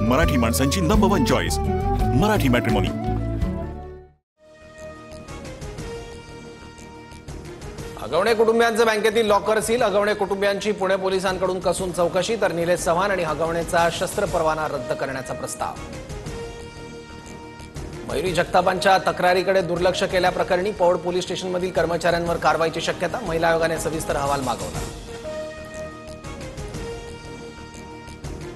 मराठी माणसांची number 1 choice Marathi matrimony. अगवणे कुटुंबियांचे बँकेतील लॉकर सील, अगवणे कुटुंबियांची पुणे पोलिसांकडून कसून चौकशी, तर निलेश चव्हाण आणि अगवणेचा शस्त्र परवाना रद्द करण्याचा प्रस्ताव। मयुरी जगतापांच्या तक्रारीकडे दुर्लक्ष केल्याप्रकरणी पौड पोलीस स्टेशनमधील कर्मचाऱ्यांवर कारवाईची शक्यता, महिला आयोगाने सविस्तर अहवाल मागवला।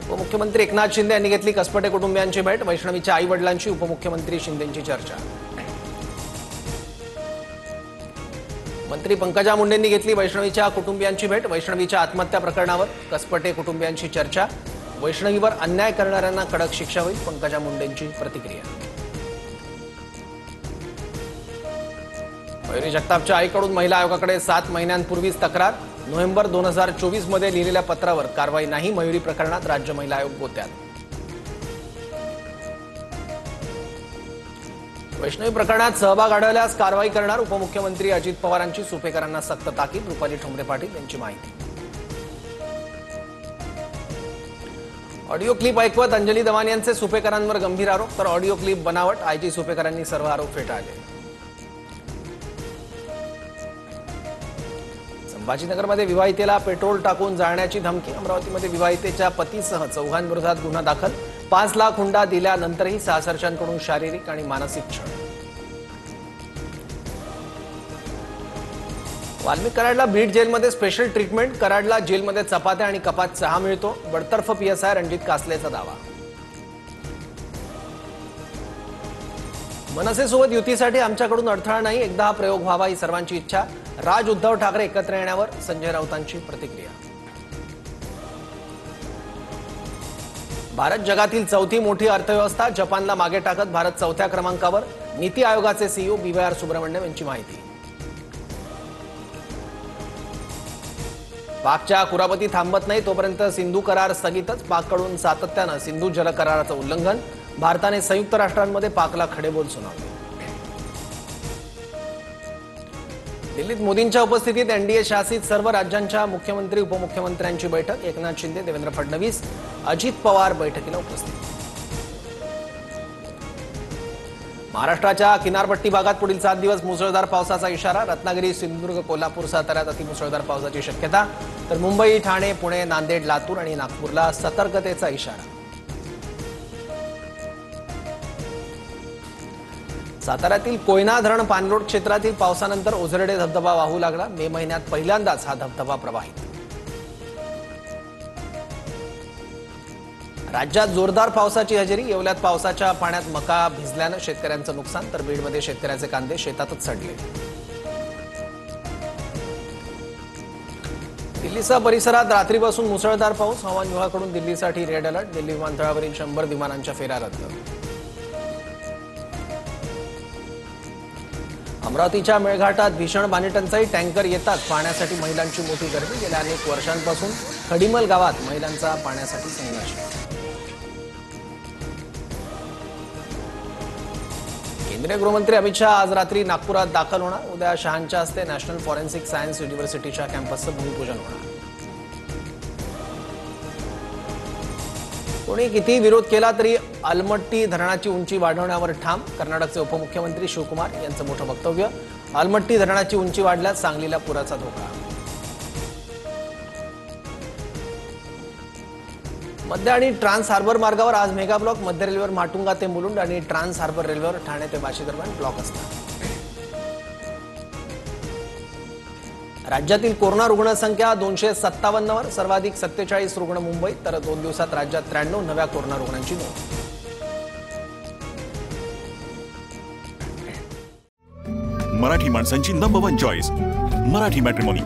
उपमुख्यमंत्री एकनाथ शिंदे यांनी घेतली कसपटे कुटुंबियांची भेट, वैष्णवीच्या आई वडिलांची उपमुख्यमंत्री शिंदेंची चर्चा। मंत्री पंकजा मुंडेंनी घेतली वैष्णवीच्या कुटुंबियांची भेट, वैष्णवीच्या आत्महत्या प्रकरणावर कसपटे कुटुंबियांची चर्चा, वैष्णवीवर अन्याय करणाऱ्यांना कडक शिक्षा होईल, पंकजा मुंडेंची प्रतिक्रिया। मयुरी जगतापच्या आईकडून महिला आयोगाकडे 7 महिन्यांपूर्वीच तक्रार, नोव्हेंबर 2024 मध्ये लिहिलेल्या पत्रावर कारवाई नाही, मयुरी प्रकरणात राज्य महिला आयोग गोत्यात। वैष्णवी प्रकरणात सहभाग आढळल्यास कारवाई करणार, उपमुख्यमंत्री अजित पवारांची सुपेकरांना सक्त ताकीद, रुपाली ठोंबरे पाटील यांची माहिती। ऑडिओ क्लिप ऐकवत अंजली दवान यांचे सुपेकरांवर गंभीर आरोप, तर ऑडिओ क्लिप बनावट, आयजी सुपेकरांनी सर्व आरोप फेटाळले। संभाजीनगरमध्ये विवाहितेला पेट्रोल टाकून जाळण्याची धमकी, अमरावतीमध्ये विवाहितेच्या पतीसह चौघांविरोधात गुन्हा दाखल, 5 लाख हुंडा दिल्यानंतरही सासरच्यांकडून शारीरिक आणि मानसिक छळ। वाल्मिक कराडला बीड जेलमध्ये स्पेशल ट्रीटमेंट, कराडला जेलमध्ये चपात्या आणि कपात चहा मिळतो, बडतर्फ पीएसआय रणजित कासलेचा दावा। मनसेसोबत युतीसाठी आमच्याकडून अडथळा नाही, एकदा हा प्रयोग व्हावा ही सर्वांची इच्छा, राज उद्धव ठाकरे एकत्र येण्यावर संजय राऊतांची प्रतिक्रिया। भारत जगातील चौथी मोठी अर्थव्यवस्था, जपानला मागे टाकत भारत 4थ्या क्रमांकावर, नीती आयोगाचे सीईओ BYR सुब्रमण्यम यांची माहिती। पाकच्या कुरापती थांबत नाही तोपर्यंत सिंधू करार स्थगितच, पाककडून सातत्यानं सिंधू जल कराराचं उल्लंघन, भारताने संयुक्त राष्ट्रांमध्ये पाकला खडेबोल सुनावले। दिल्लीत मोदींच्या उपस्थितीत एनडीए शासित सर्व राज्यांच्या मुख्यमंत्री उपमुख्यमंत्र्यांची बैठक, एकनाथ शिंदे, देवेंद्र फडणवीस, अजित पवार बैठकीला उपस्थित। महाराष्ट्राच्या किनारपट्टी भागात पुढील 7 दिवस मुसळधार पावसाचा इशारा, रत्नागिरी, सिंधुदुर्ग, कोल्हापूर, साताऱ्यात अतिमुसळधार पावसाची शक्यता, तर मुंबई, ठाणे, पुणे, नांदेड, लातूर आणि नागपूरला सतर्कतेचा इशारा। साताऱ्यातील कोयना धरण पाणलोट क्षेत्रातील पावसानंतर ओझरडे धबधबा वाहू लागला, मे महिन्यात पहिल्यांदाच हा धबधबा प्रवाहित। राज्यात जोरदार पावसाची हजेरी, येवल्यात पावसाच्या पाण्यात मका भिजल्यानं शेतकऱ्यांचं नुकसान, तर बीडमध्ये शेतकऱ्याचे कांदे शेतातच सडले। दिल्लीसह परिसरात रात्रीपासून मुसळधार पाऊस, हवामान विभागाकडून दिल्लीसाठी रेड अलर्ट, दिल्ली विमानतळावरील 100 विमानांच्या फेऱ्या रद्द। अमरावतीच्या मेळघाटात भीषण पाणीटंचाई, टँकर येतात, पाण्यासाठी महिलांची मोठी गर्दी, गेल्या अनेक वर्षांपासून खडीमल गावात महिलांचा पाण्यासाठी संघर्ष। केंद्रीय गृहमंत्री अमित शहा आज रात्री नागपुरात दाखल होणार, उद्या शहांच्या हस्ते नॅशनल फॉरेन्सिक सायन्स युनिव्हर्सिटीच्या कॅम्पसचं भूमिपूजन होणार। कोणी किती विरोध केला तरी अलमट्टी धरणाची उंची वाढवण्यावर ठाम, कर्नाटकचे उपमुख्यमंत्री शिवकुमार यांचं मोठं वक्तव्य, अलमट्टी धरणाची उंची वाढल्यास सांगलीला पुराचा धोका। मध्य आणि ट्रान्स हार्बर मार्गावर आज मेगा ब्लॉक, मध्य रेल्वेवर माटुंगा ते मुलुंड आणि ट्रान्स हार्बर रेल्वेवर ठाणे ते वाशी दरम्यान ब्लॉक असणार। राज्यातील कोरोना रुग्णसंख्या 257 वर, सर्वाधिक 47 रुग्ण मुंबईत, तर 2 दिवसात राज्यात 93 नव्या कोरोना रुग्णांची नोंद। मराठी माणसांची नंबर 1 चॉईस मराठी मॅट्रिमोनी।